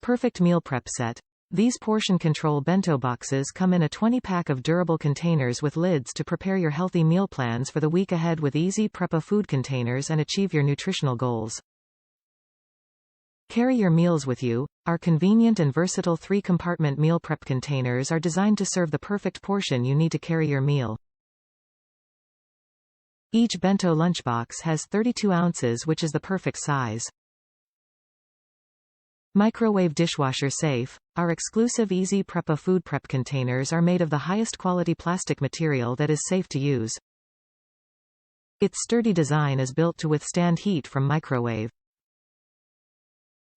Perfect meal prep set. These portion control bento boxes come in a 20-pack of durable containers with lids to prepare your healthy meal plans for the week ahead with EZ Prepa food containers and achieve your nutritional goals. Carry your meals with you. Our convenient and versatile 3-compartment meal prep containers are designed to serve the perfect portion you need to carry your meal. Each bento lunchbox has 32 ounces, which is the perfect size. Microwave dishwasher safe. Our exclusive EZ Prepa food prep containers are made of the highest quality plastic material that is safe to use. Its sturdy design is built to withstand heat from microwave.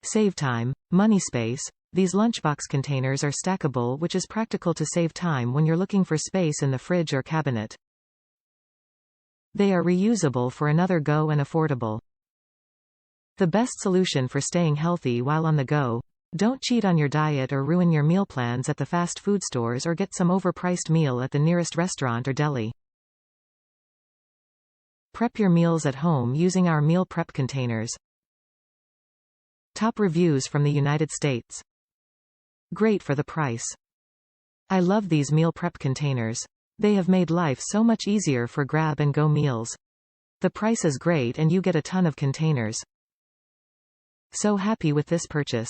Save time, money, space. These lunchbox containers are stackable, which is practical to save time when you're looking for space in the fridge or cabinet. They are reusable for another go and affordable. The best solution for staying healthy while on the go. Don't cheat on your diet or ruin your meal plans at the fast food stores or get some overpriced meal at the nearest restaurant or deli. Prep your meals at home using our meal prep containers. Top reviews from the United States. Great for the price. I love these meal prep containers. They have made life so much easier for grab-and-go meals. The price is great and you get a ton of containers. So happy with this purchase.